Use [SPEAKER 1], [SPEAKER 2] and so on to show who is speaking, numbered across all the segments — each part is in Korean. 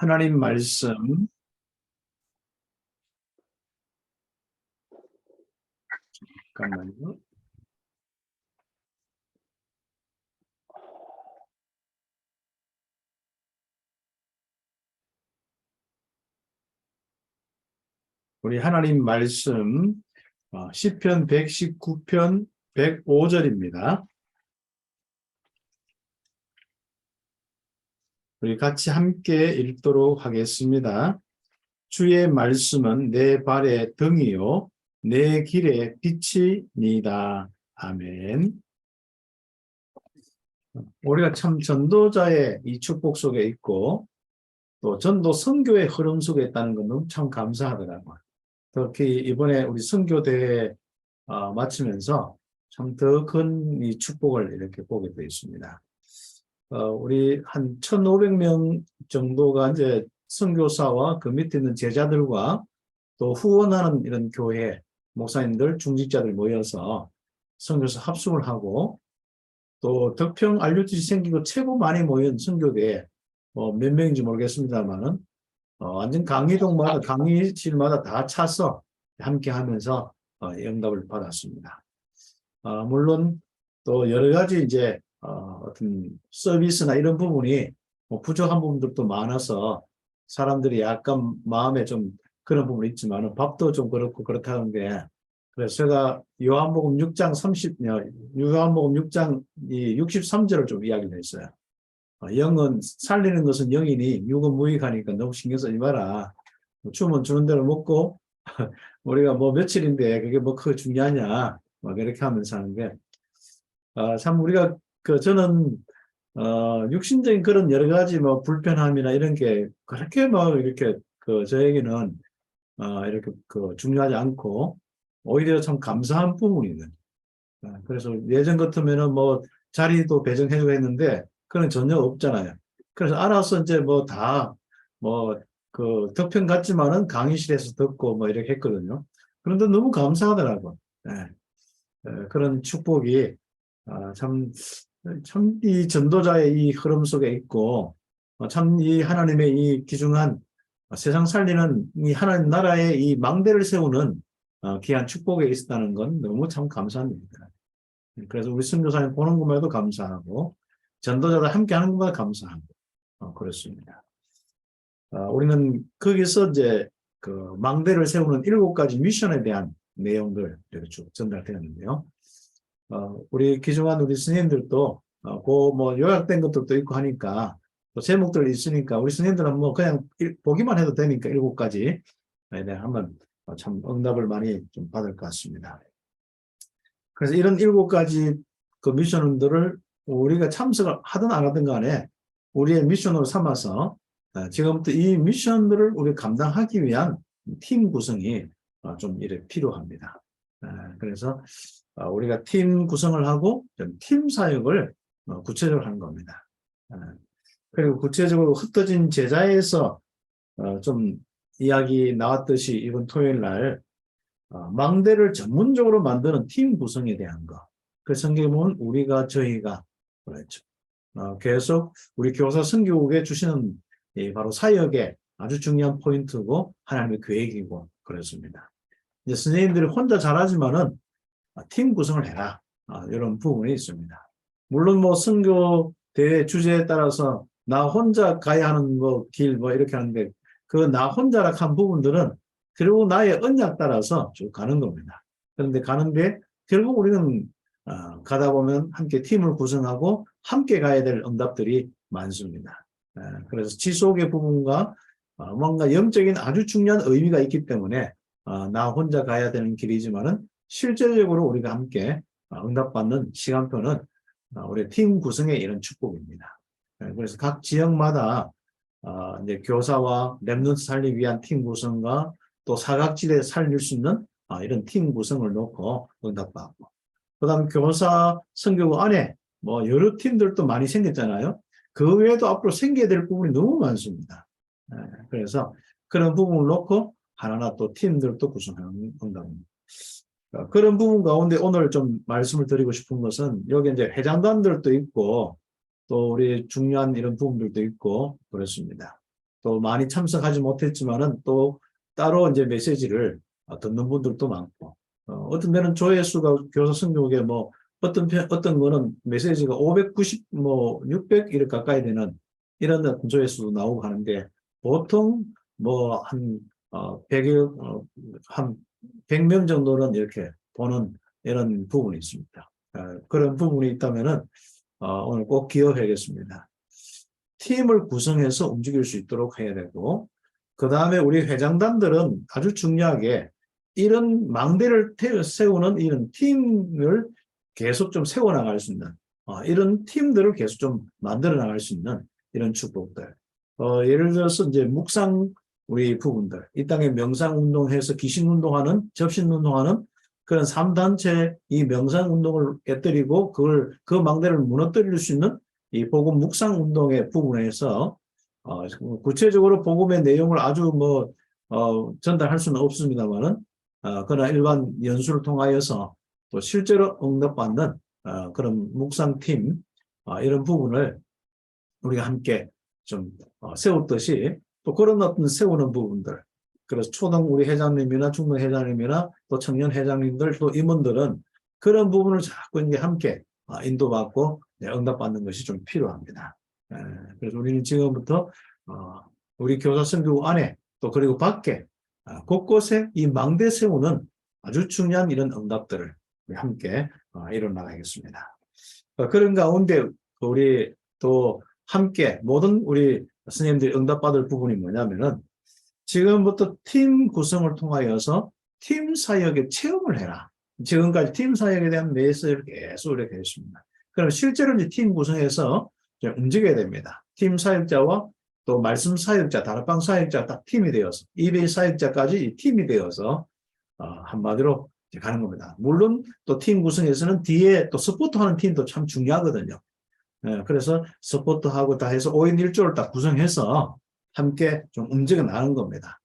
[SPEAKER 1] 하나님 말씀 잠깐만요. 우리 하나님 말씀 시편 119편 105절입니다. 우리 같이 함께 읽도록 하겠습니다. 주의 말씀은 내 발의 등이요 내 길의 빛이니이다. 아멘. 우리가 참 전도자의 이 축복 속에 있고 또 전도 선교의 흐름 속에 있다는 건 너무 참 감사하더라고요. 특히 이번에 우리 선교대회 마치면서 참 더 큰 이 축복을 이렇게 보게 되어 있습니다. 우리 한 1,500명 정도가 이제 선교사와 그 밑에 있는 제자들과 또 후원하는 이런 교회 목사님들, 중직자들 모여서 선교사 합숙을 하고 또 덕평 RUTC 생기고 최고 많이 모인 선교대회 몇 명인지 모르겠습니다만은 완전 강의동마다 강의실마다 다 차서 함께 하면서 응답을 받았습니다. 물론 또 여러 가지 이제 어떤 서비스나 이런 부분이 부족한 부분들도 많아서 사람들이 약간 마음에 좀 그런 부분이 있지만 밥도 좀 그렇고 그렇다는 게 그래서 제가 요한복음 6장 63절을 좀 이야기를 했어요. 영은 살리는 것은 영이니 육은 무익하니까 너무 신경 쓰지 마라. 주면 주는 대로 먹고 우리가 뭐 며칠인데 그게 뭐 그거 중요하냐 막 이렇게 하면서 하는 게 참 우리가 저는 육신적인 그런 여러 가지 뭐 불편함이나 이런 게 그렇게 뭐 이렇게 저에게는 이렇게 중요하지 않고 오히려 참 감사한 부분이거든요. 그래서 예전 같으면은 뭐 자리도 배정해주고 했는데 그런 전혀 없잖아요. 그래서 알아서 이제 뭐 다 뭐 덕평 같지만은 강의실에서 듣고 뭐 이렇게 했거든요. 그런데 너무 감사하더라고. 그런 축복이 참 이 전도자의 이 흐름 속에 있고 참 이 하나님의 이 귀중한 세상 살리는 이 하나님 나라의 이 망대를 세우는 귀한 축복에 있었다는 건 너무 참 감사합니다. 그래서 우리 선교사님 보는 것만도 감사하고 전도자들 함께 하는 것만 감사하고 그렇습니다. 우리는 거기서 이제 망대를 세우는 7가지 미션에 대한 내용들 이렇게 쭉 전달되었는데요. 우리 귀중한 우리 스님들도 뭐 요약된 것들도 있고 하니까 또 제목들 있으니까 우리 스님들은 뭐 그냥 보기만 해도 되니까 7가지에 대해 한번 참 응답을 많이 좀 받을 것 같습니다. 그래서 이런 7가지 미션들을 우리가 참석을 하든 안 하든 간에 우리의 미션으로 삼아서 지금부터 이 미션들을 우리 감당하기 위한 팀 구성이 좀 이렇게 필요합니다. 그래서 우리가 팀 구성을 하고 팀 사역을 구체적으로 하는 겁니다. 그리고 구체적으로 흩어진 제자에서 좀 이야기 나왔듯이 이번 토요일 날 망대를 전문적으로 만드는 팀 구성에 대한 거. 그 성경에 보면 우리가 저희가 그랬죠. 계속 우리 교사 선교국에 주시는 바로 사역의 아주 중요한 포인트고 하나님의 계획이고 그렇습니다. 이제 선생님들이 혼자 잘하지만은 팀 구성을 해라. 이런 부분이 있습니다. 물론 뭐 선교 대회 주제에 따라서 나 혼자 가야 하는 길 이렇게 하는데 그 나 혼자라 한 부분들은 결국 나의 언약 따라서 쭉 가는 겁니다. 그런데 가는데 결국 우리는 가다 보면 함께 팀을 구성하고 함께 가야 될 응답들이 많습니다. 그래서 지속의 부분과 뭔가 영적인 아주 중요한 의미가 있기 때문에 나 혼자 가야 되는 길이지만은 실제적으로 우리가 함께 응답받는 시간표는 우리 팀 구성의 이런 축복입니다. 그래서 각 지역마다 이제 교사와 렘넌트 살리기 위한 팀 구성과 또 사각지대 살릴 수 있는 이런 팀 구성을 놓고 응답받고 그 다음 교사 선교국 안에 뭐 여러 팀들도 많이 생겼잖아요. 그 외에도 앞으로 생겨야 될 부분이 너무 많습니다. 그래서 그런 부분을 놓고 하나하나 또 팀들도 구성하는 응답입니다. 그런 부분 가운데 오늘 좀 말씀을 드리고 싶은 것은 여기 이제 회장단들도 있고 또 우리 중요한 이런 부분들도 있고 그렇습니다. 또 많이 참석하지 못했지만은 또 따로 이제 메시지를 듣는 분들도 많고, 어떤 데는 조회수가 교사 성교육에 뭐 어떤 거는 메시지가 590, 뭐 600 이렇게 가까이 되는 이런 조회수도 나오고 하는데, 보통 뭐 한 100여, 한 100명 정도는 이렇게 보는 이런 부분이 있습니다. 그런 부분이 있다면은 오늘 꼭 기억해야겠습니다. 팀을 구성해서 움직일 수 있도록 해야 되고, 그 다음에 우리 회장단들은 아주 중요하게 이런 망대를 세우는 이런 팀을 계속 좀 세워나갈 수 있는, 이런 팀들을 계속 좀 만들어 나갈 수 있는 이런 축복들. 예를 들어서 이제 묵상 우리 부분들, 이 땅에 명상운동해서 귀신운동하는, 접신운동하는 그런 3단체 이 명상운동을 깨뜨리고 그 망대를 무너뜨릴 수 있는 이 복음 묵상 운동의 부분에서 구체적으로 복음의 내용을 아주 전달할 수는 없습니다만은 그러나 일반 연수를 통하여서 또 실제로 응답받는 그런 묵상팀 이런 부분을 우리가 함께 좀 세웠듯이 또 그런 어떤 세우는 부분들, 그래서 초등 우리 회장님이나 중등 회장님이나 또 청년 회장님들 또 임원들은 그런 부분을 자꾸 이제 함께 인도받고 응답받는 것이 좀 필요합니다. 그래서 우리는 지금부터 우리 교사 선교국 안에 또 그리고 밖에 곳곳에 이 망대 세우는 아주 중요한 이런 응답들을 함께 이뤄나가겠습니다. 그런 가운데 우리 또 함께 모든 우리 선생님들이 응답받을 부분이 뭐냐면은 지금부터 팀 구성을 통하여서 팀 사역의 체험을 해라. 지금까지 팀 사역에 대한 메시지를 계속 이렇게 했습니다. 그럼 실제로 이제 팀 구성해서 움직여야 됩니다. 팀 사역자와 또 말씀 사역자, 다락방 사역자 딱 팀이 되어서 200 사역자까지 팀이 되어서 한마디로 가는 겁니다. 물론 또 팀 구성에서는 뒤에 또 서포트하는 팀도 참 중요하거든요. 그래서 서포트하고 다 해서 5인 1조를 딱 구성해서 함께 좀 움직여 나가는 겁니다.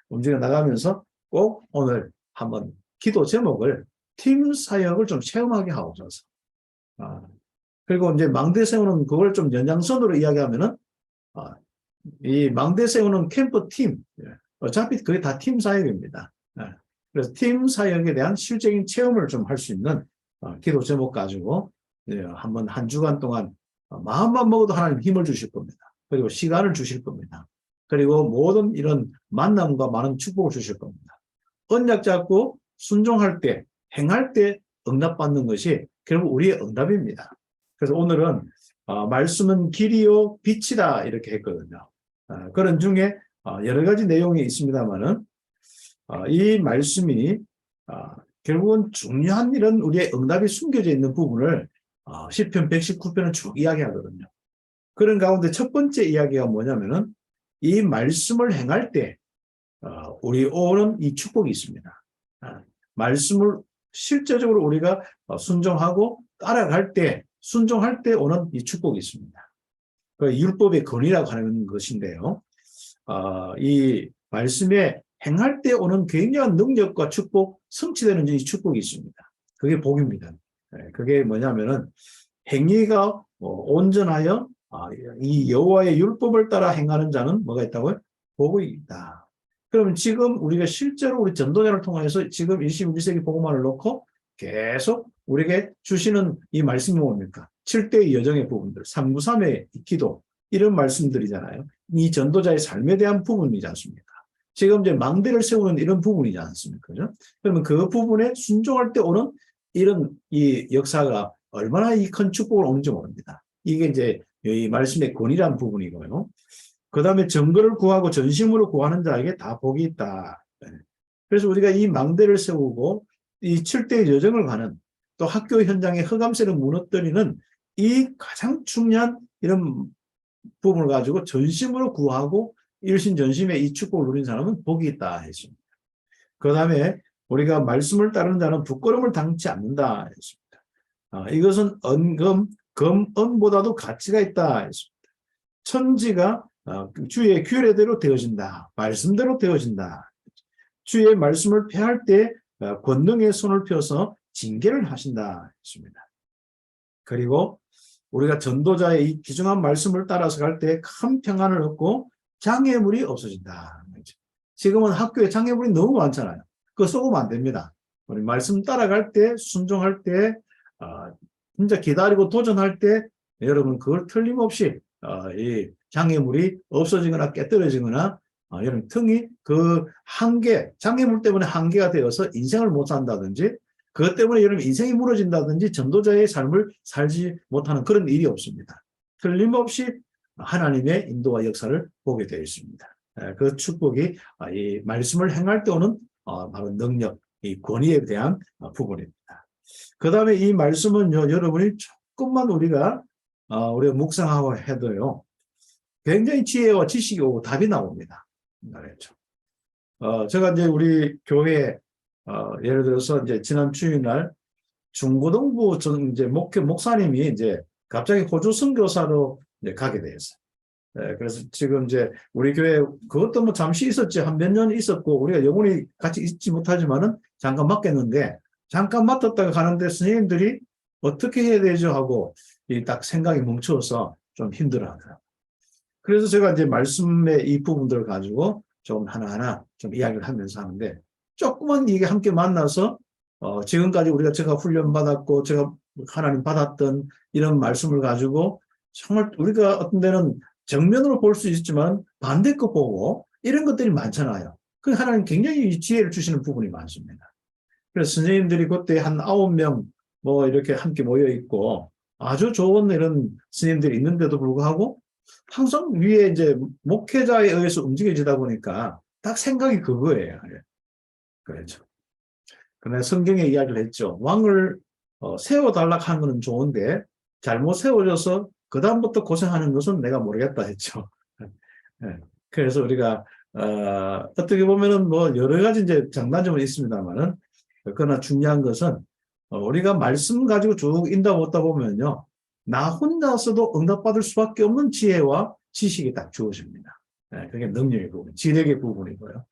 [SPEAKER 1] 움직여 나가면서 꼭 오늘 한번 기도 제목을 팀 사역을 좀 체험하게 하옵소서. 그리고 이제 망대 세우는 그걸 좀 연장선으로 이야기하면은 이 망대 세우는 캠프 팀, 어차피 그게 다 팀 사역입니다. 그래서 팀 사역에 대한 실적인 체험을 좀 할 수 있는 기도 제목 가지고 한번 한 주간 동안 마음만 먹어도 하나님 힘을 주실 겁니다. 그리고 시간을 주실 겁니다. 그리고 모든 이런 만남과 많은 축복을 주실 겁니다. 언약 잡고 순종할 때, 행할 때 응답받는 것이 결국 우리의 응답입니다. 그래서 오늘은 말씀은 길이요 빛이다 이렇게 했거든요. 그런 중에 여러 가지 내용이 있습니다만은 이 말씀이 결국은 중요한 이런 우리의 응답이 숨겨져 있는 부분을 시편 119편은 쭉 이야기하거든요. 그런 가운데 첫 번째 이야기가 뭐냐면은 이 말씀을 행할 때 우리 오는 이 축복이 있습니다. 말씀을 실제적으로 우리가 순종하고 따라갈 때, 순종할 때 오는 이 축복이 있습니다. 그 율법의 권위라고 하는 것인데요. 이 말씀에 행할 때 오는 굉장한 능력과 축복, 성취되는 이 축복이 있습니다. 그게 복입니다. 그게 뭐냐면은 행위가 온전하여 이 여호와의 율법을 따라 행하는 자는 뭐가 있다고요? 복이 있다. 그러면 지금 우리가 실제로 우리 전도자를 통해서 지금 21세기 복음화를 놓고 계속 우리에게 주시는 이 말씀이 뭡니까? 7대의 여정의 부분들, 393의 기도 이런 말씀들이잖아요. 이 전도자의 삶에 대한 부분이지 않습니까? 지금 이제 망대를 세우는 이런 부분이지 않습니까? 그죠? 그러면 그 부분에 순종할 때 오는 이런 이 역사가 얼마나 이 큰 축복을 오는지 모릅니다. 이게 이제 이 말씀의 권위라는 부분이고요. 그 다음에 정거를 구하고 전심으로 구하는 자에게 다 복이 있다. 그래서 우리가 이 망대를 세우고 이 7대의 여정을 가는 또 학교 현장의 흑암세를 무너뜨리는 이 가장 중요한 이런 부분을 가지고 전심으로 구하고 일신전심의 이 축복을 누린 사람은 복이 있다 했습니다. 그 다음에 우리가 말씀을 따르는 자는 부끄러움을 당치 않는다 했습니다. 이것은 금은보다도 가치가 있다 했습니다. 천지가 주의 규례대로 되어진다. 말씀대로 되어진다. 주의 말씀을 폐할 때 권능의 손을 펴서 징계를 하신다 했습니다. 그리고 우리가 전도자의 이 귀중한 말씀을 따라서 갈 때 큰 평안을 얻고 장애물이 없어진다. 지금은 학교에 장애물이 너무 많잖아요. 그거 쏘면 안 됩니다. 우리 말씀 따라갈 때, 순종할 때, 진짜 기다리고 도전할 때, 여러분 그걸 틀림없이 이 장애물이 없어지거나 깨뜨려지거나 여러분 틈이 그 한계, 장애물 때문에 한계가 되어서 인생을 못 산다든지 그것 때문에 여러분 인생이 무너진다든지 전도자의 삶을 살지 못하는 그런 일이 없습니다. 틀림없이 하나님의 인도와 역사를 보게 되어 있습니다. 그 축복이 이 말씀을 행할 때 오는 바로 능력, 이 권위에 대한 부분입니다. 그 다음에 이 말씀은요, 여러분이 조금만 우리가 묵상하고 해도요, 굉장히 지혜와 지식이 오고 답이 나옵니다. 그렇죠. 제가 이제 우리 교회 예를 들어서 이제 지난 주일날 중고등부 이제 목사님이 이제 갑자기 호주 선교사로 이제 가게 되었어요. 그래서 지금 이제 우리 교회 그것도 뭐 잠시 있었지 한 몇 년 있었고 우리가 영원히 같이 있지 못하지만은 잠깐 맡겼는데 잠깐 맡았다가 가는데 선생님들이 어떻게 해야 되죠 하고 딱 생각이 멈춰서 좀 힘들어하더라고요. 그래서 제가 이제 말씀의 이 부분들을 가지고 좀 하나하나 좀 이야기를 하면서 하는데 조금만 이게 함께 만나서 지금까지 제가 훈련받았고 제가 하나님 받았던 이런 말씀을 가지고 정말 우리가 어떤 데는 정면으로 볼 수 있지만 반대 거 보고 이런 것들이 많잖아요. 그 하나님 굉장히 지혜를 주시는 부분이 많습니다. 그래서 선생님들이 그때 한 9명 뭐 이렇게 함께 모여 있고 아주 좋은 이런 선생님들이 있는데도 불구하고 항상 위에 이제 목회자에 의해서 움직여지다 보니까 딱 생각이 그거예요. 그렇죠. 그러나 성경에 이야기를 했죠. 왕을 세워달라고 하는 것은 좋은데 잘못 세워져서 그 다음부터 고생하는 것은 내가 모르겠다 했죠. 그래서 우리가 어떻게 보면은 뭐 여러 가지 이제 장단점은 있습니다만은 그러나 중요한 것은 우리가 말씀 가지고 쭉 인도하다 보면요. 나 혼자서도 응답받을 수밖에 없는 지혜와 지식이 딱 주어집니다. 그게 능력의 부분, 지력의 부분이고요.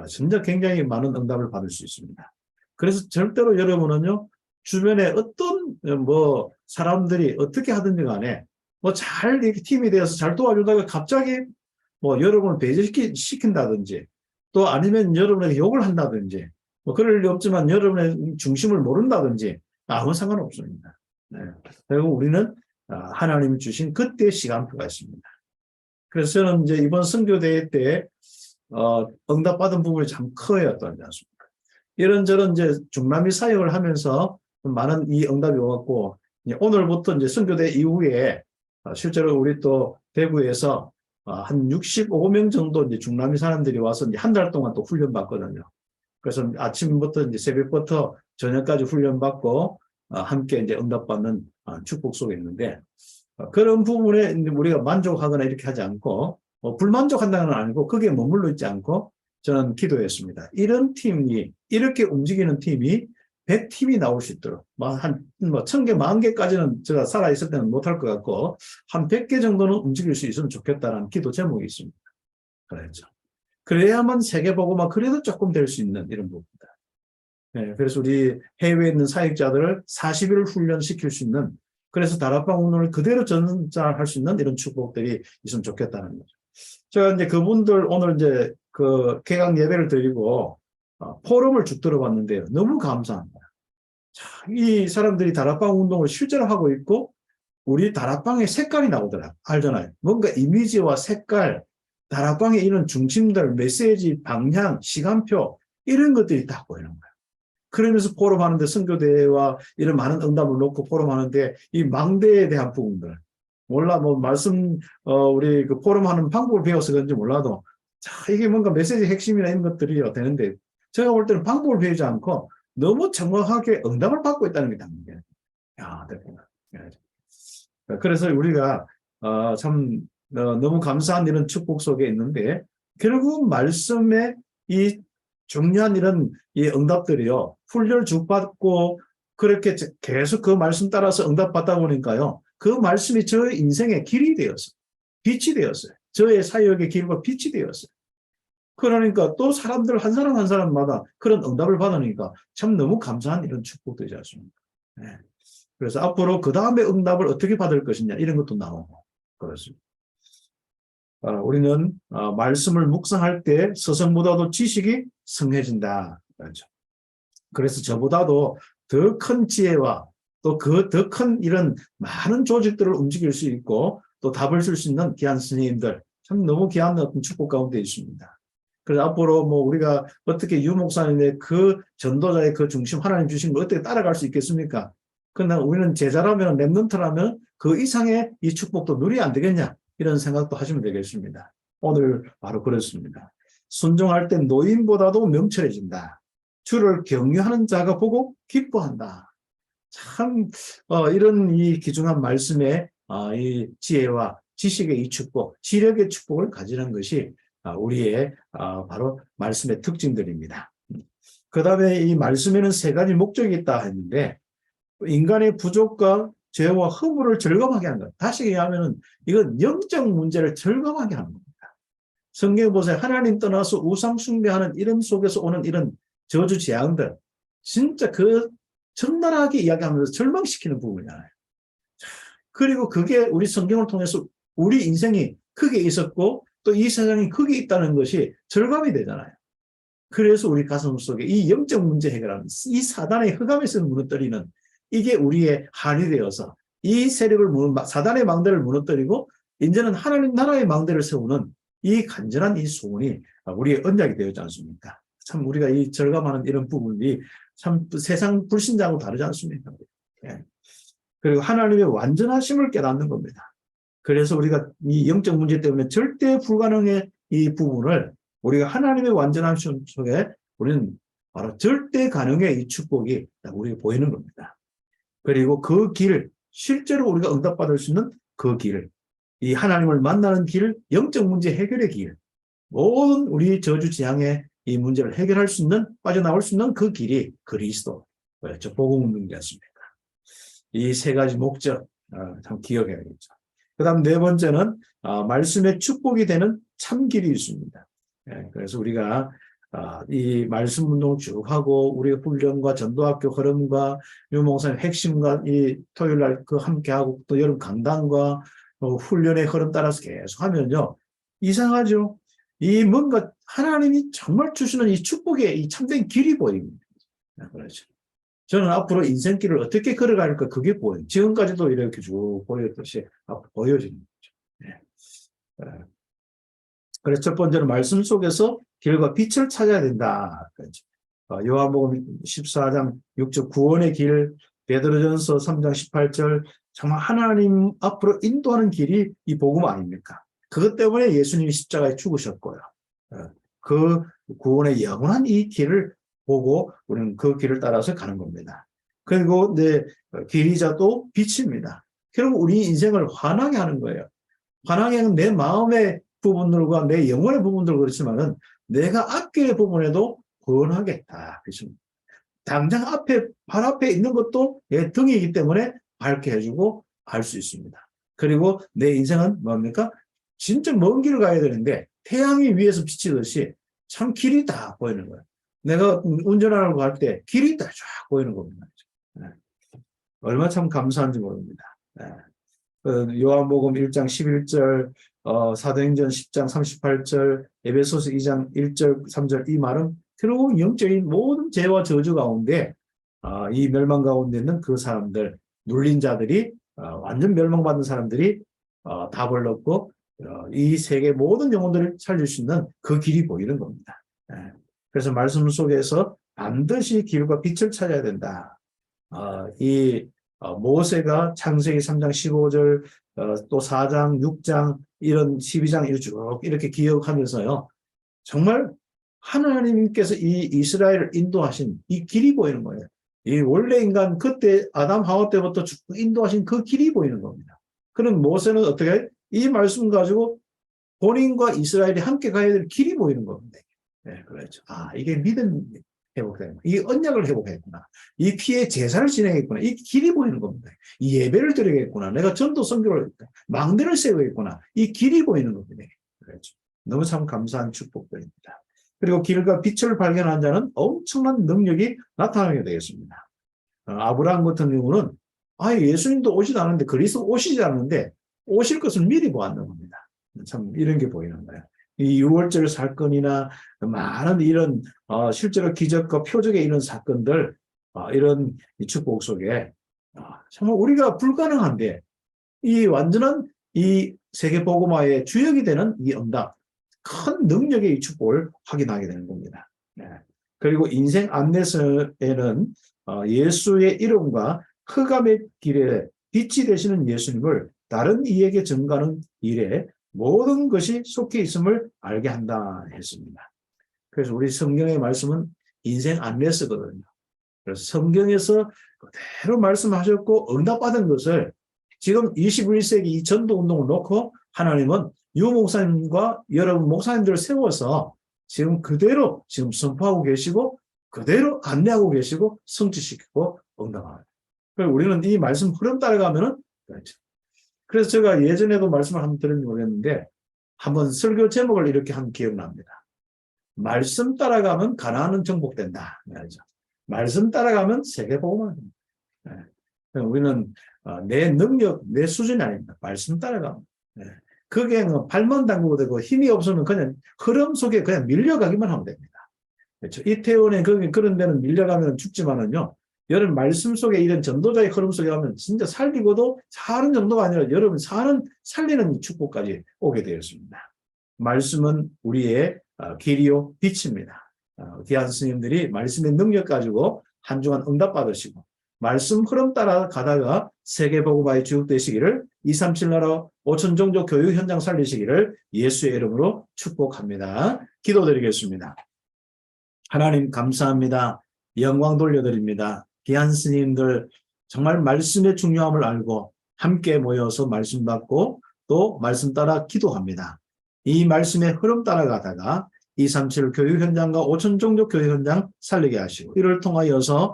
[SPEAKER 1] 진짜 굉장히 많은 응답을 받을 수 있습니다. 그래서 절대로 여러분은요. 주변에 어떤 뭐 사람들이 어떻게 하든지 간에 뭐 잘 이렇게 팀이 되어서 잘 도와주다가 갑자기 뭐 여러분을 배제시킨다든지 또 아니면 여러분에게 욕을 한다든지 뭐 그럴 리 없지만 여러분의 중심을 모른다든지 아무 상관없습니다. 결국 우리는 하나님이 주신 그때의 시간표가 있습니다. 그래서 저는 이제 이번 선교대회 때 응답받은 부분이 참 커요. 또 않습니까? 이런저런 이제 중남미 사역을 하면서 많은 이 응답이 왔고 오늘부터 이제 선교대 이후에 실제로 우리 또 대구에서 한 65명 정도 이제 중남미 사람들이 와서 이제 한 달 동안 또 훈련 받거든요. 그래서 아침부터 이제 새벽부터 저녁까지 훈련 받고 함께 이제 응답받는 축복 속에 있는데 그런 부분에 우리가 만족하거나 이렇게 하지 않고 불만족한다는 건 아니고 거기에 머물러 있지 않고 저는 기도했습니다. 이런 팀이 이렇게 움직이는 팀이 100팀이 나올 수 있도록 한 1000개, 10,000개까지는 제가 살아있을 때는 못할 것 같고 한 100개 정도는 움직일 수 있으면 좋겠다는 기도 제목이 있습니다. 그렇죠. 그래야만 세계 보고만 그래도 조금 될 수 있는 이런 부분입니다. 그래서 우리 해외에 있는 사역자들을 40일 훈련시킬 수 있는 그래서 다락방 운동을 그대로 전달할 수 있는 이런 축복들이 있으면 좋겠다는 거죠. 제가 이제 그분들 오늘 이제 그 개강 예배를 드리고 포럼을 쭉 들어봤는데요. 너무 감사합니다. 자, 이 사람들이 다락방 운동을 실제로 하고 있고 우리 다락방의 색깔이 나오더라. 알잖아요. 뭔가 이미지와 색깔, 다락방에 이런 중심들, 메시지, 방향, 시간표 이런 것들이 딱 보이는 거예요. 그러면서 포럼하는데 선교대회와 이런 많은 응답을 놓고 포럼하는데 이 망대에 대한 부분들 몰라 뭐 말씀 우리 그 포럼하는 방법을 배워서 그런지 몰라도 자 이게 뭔가 메시지 핵심이나 이런 것들이 되는데 제가 볼 때는 방법을 배우지 않고 너무 정확하게 응답을 받고 있다는 게 당연해요. 야, 대단하다. 그래서 우리가 참 너무 감사한 이런 축복 속에 있는데 결국 말씀의 이 중요한 이런 이 응답들이요. 훈련을 주받고 그렇게 계속 그 말씀 따라서 응답받다 보니까요. 그 말씀이 저의 인생의 길이 되었어요. 빛이 되었어요. 저의 사역의 길과 빛이 되었어요. 그러니까 또 사람들 한 사람 한 사람마다 그런 응답을 받으니까 참 너무 감사한 이런 축복되지 않습니까? 네. 그래서 앞으로 그 다음에 응답을 어떻게 받을 것이냐 이런 것도 나오고 그렇습니다. 우리는 말씀을 묵상할 때 스승보다도 지식이 성해진다. 그렇죠. 그래서 저보다도 더 큰 지혜와 또 그 더 큰 이런 많은 조직들을 움직일 수 있고 또 답을 줄 수 있는 귀한 스님들, 참 너무 귀한 어떤 축복 가운데 있습니다. 그래서 앞으로 뭐 우리가 어떻게 유 목사님의 그 전도자의 그 중심 하나님 주신 걸 어떻게 따라갈 수 있겠습니까? 그러나 우리는 제자라면 랩런트라면 그 이상의 이 축복도 누려야 안 되겠냐 이런 생각도 하시면 되겠습니다. 오늘 바로 그렇습니다. 순종할 때 노인보다도 명철해진다. 주를 경유하는 자가 보고 기뻐한다. 참 이런 이 귀중한 말씀의 이 지혜와 지식의 이 축복, 지력의 축복을 가지는 것이 우리의 바로 말씀의 특징들입니다. 그 다음에 이 말씀에는 세 가지 목적이 있다 했는데 인간의 부족과 죄와 허물을 절감하게 하는 것. 다시 얘기하면 이건 영적 문제를 절감하게 하는 겁니다. 성경에 보세요. 하나님 떠나서 우상 숭배하는 이런 속에서 오는 이런 저주 재앙들 진짜 그 적나라하게 이야기하면서 절망시키는 부분이잖아요. 그리고 그게 우리 성경을 통해서 우리 인생이 크게 있었고 또 이 세상이 크게 있다는 것이 절감이 되잖아요. 그래서 우리 가슴 속에 이 영적 문제 해결하는 이 사단의 흑암에서 무너뜨리는 이게 우리의 한이 되어서 이 세력을 사단의 망대를 무너뜨리고 이제는 하나님 나라의 망대를 세우는 이 간절한 이 소원이 우리의 언약이 되었지 않습니까? 참 우리가 이 절감하는 이런 부분이 참 세상 불신자하고 다르지 않습니까? 예. 그리고 하나님의 완전하심을 깨닫는 겁니다. 그래서 우리가 이 영적 문제 때문에 절대 불가능의 이 부분을 우리가 하나님의 완전하심 속에 우리는 바로 절대 가능의 이 축복이 우리가 보이는 겁니다. 그리고 그 길, 실제로 우리가 응답받을 수 있는 그 길, 이 하나님을 만나는 길, 영적 문제 해결의 길, 모든 우리 저주 지향의 이 문제를 해결할 수 있는, 빠져나올 수 있는 그 길이 그리스도, 그렇죠. 복음 운동이었습니다. 이 세 가지 목적, 참 기억해야겠죠. 그 다음 네 번째는, 말씀의 축복이 되는 참길이 있습니다. 예, 그래서 우리가, 이 말씀 운동을 쭉 하고, 우리의 훈련과 전도학교 흐름과 유목사님 핵심과 이 토요일 날 그 함께하고, 또 여름 강단과 훈련의 흐름 따라서 계속 하면요. 이상하죠? 이 뭔가 하나님이 정말 주시는 이 축복의 이 참된 길이 보입니다. 그렇죠. 저는 앞으로 인생길을 어떻게 걸어갈까 그게 보여요. 지금까지도 이렇게 쭉 보였듯이 앞으로 보여지는 거죠. 네. 그래서 첫 번째는 말씀 속에서 길과 빛을 찾아야 된다. 그렇죠. 요한복음 14장 6절 구원의 길, 베드로전서 3장 18절 정말 하나님 앞으로 인도하는 길이 이 복음 아닙니까? 그것 때문에 예수님이 십자가에 죽으셨고요. 그 구원의 영원한 이 길을 보고 우리는 그 길을 따라서 가는 겁니다. 그리고 내 길이자도 빛입니다. 결국 우리 인생을 환하게 하는 거예요. 환하게 하는 내 마음의 부분들과 내 영혼의 부분들 그렇지만은 내가 앞길의 부분에도 권하겠다. 그렇죠? 당장 앞에, 발 앞에 있는 것도 내 등이기 때문에 밝게 해주고 갈 수 있습니다. 그리고 내 인생은 뭡니까? 진짜 먼 길을 가야 되는데 태양이 위에서 비치듯이 참 길이 다 보이는 거예요. 내가 운전하려고 할 때 길이 다 쫙 보이는 겁니다. 네. 얼마나 참 감사한지 모릅니다. 네. 요한복음 1장 11절, 사도행전 10장 38절, 에베소서 2장 1절, 3절 이 말은 결국 영적인 모든 죄와 저주 가운데 이 멸망 가운데 있는 그 사람들, 눌린 자들이 완전 멸망받은 사람들이 답을 얻고 이 세계 모든 영혼들을 살릴 수 있는 그 길이 보이는 겁니다. 그래서 말씀 속에서 반드시 길과 빛을 찾아야 된다. 이 모세가 창세기 3장 15절 또 4장 6장 이런 12장 쭉 이렇게 기억하면서요. 정말 하나님께서 이 이스라엘을 인도하신 이 길이 보이는 거예요. 이 원래 인간 그때 아담 하와 때부터 쭉 인도하신 그 길이 보이는 겁니다. 그럼 모세는 어떻게 이 말씀 가지고 본인과 이스라엘이 함께 가야 될 길이 보이는 겁니다. 네, 그렇죠. 이게 믿음 회복되는 이 언약을 회복했구나. 이 피의 제사를 진행했구나. 이 길이 보이는 겁니다. 이 예배를 드리겠구나. 내가 전도 선교를 망대를 세우겠구나. 이 길이 보이는 겁니다. 그렇죠. 너무 참 감사한 축복들입니다. 그리고 길과 빛을 발견한 자는 엄청난 능력이 나타나게 되겠습니다. 아브라함 같은 경우는 예수님도 오지도 않는데 그리스도 오시지 않는데 오실 것을 미리 보았는 겁니다. 참 이런 게 보이는 거예요. 이 6월절 사건이나 많은 이런 실제로 기적과 표적의 이런 사건들, 이런 이 축복 속에 정말 우리가 불가능한데 이 완전한 이 세계복음화의 주역이 되는 이 응답, 큰 능력의 이 축복을 확인하게 되는 겁니다. 네. 그리고 인생 안내서에는 예수의 이름과 흑암의 길에 빛이 되시는 예수님을 다른 이에게 전가하는 일에 모든 것이 속해 있음을 알게 한다 했습니다. 그래서 우리 성경의 말씀은 인생 안내서거든요. 그래서 성경에서 그대로 말씀하셨고 응답받은 것을 지금 21세기 이 전도운동을 놓고 하나님은 유 목사님과 여러분 목사님들을 세워서 지금 그대로 지금 선포하고 계시고 그대로 안내하고 계시고 성취시키고 응답합니다. 우리는 이 말씀 흐름 따라가면은 그렇죠. 그래서 제가 예전에도 말씀을 한번 드렸는지 모르겠는데 한번 설교 제목을 이렇게 한 기억납니다. 말씀 따라가면 가나안은 정복된다. 말이죠. 말씀 따라가면 세계복음화 됩니다. 우리는 내 능력, 내 수준이 아닙니다. 말씀 따라가면. 그게 발만 담그고 되고 힘이 없으면 그냥 흐름 속에 그냥 밀려가기만 하면 됩니다. 그렇죠. 이태원에 그런 데는 밀려가면 죽지만은요. 여러분 말씀 속에 이런 전도자의 흐름 속에 가면 진짜 살리고도 사는 정도가 아니라 여러분 살리는 축복까지 오게 되었습니다. 말씀은 우리의 길이요 빛입니다. 귀한 스님들이 말씀의 능력 가지고 한 주간 응답받으시고 말씀 흐름 따라 가다가 세계복음화의 주역 되시기를 237 나라 5천 종족 교육 현장 살리시기를 예수의 이름으로 축복합니다. 기도드리겠습니다. 하나님 감사합니다. 영광 돌려드립니다. 귀한 스님들 정말 말씀의 중요함을 알고 함께 모여서 말씀 받고 또 말씀 따라 기도합니다. 이 말씀의 흐름 따라가다가 237 교육 현장과 5천 종족 교육 현장 살리게 하시고 이를 통하여서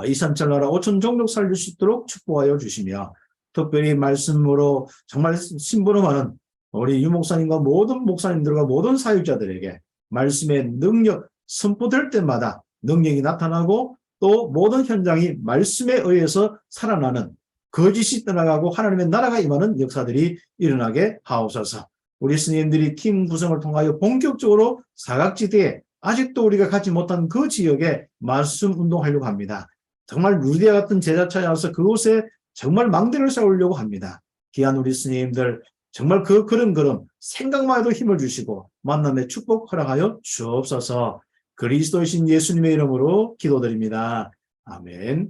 [SPEAKER 1] 237 나라 5천 종족 살릴 수 있도록 축복하여 주시며 특별히 말씀으로 정말 심부름하는 우리 유 목사님과 모든 목사님들과 모든 사역자들에게 말씀의 능력 선포될 때마다 능력이 나타나고 또 모든 현장이 말씀에 의해서 살아나는 거짓이 떠나가고 하나님의 나라가 임하는 역사들이 일어나게 하옵소서. 우리 스님들이 팀 구성을 통하여 본격적으로 사각지대에 아직도 우리가 가지 못한 그 지역에 말씀 운동하려고 합니다. 정말 루디아 같은 제자처에 와서 그곳에 정말 망대를 세우려고 합니다. 귀한 우리 스님들 정말 그런 생각만 해도 힘을 주시고 만남의 축복 허락하여 주옵소서. 그리스도이신 예수님의 이름으로 기도드립니다. 아멘.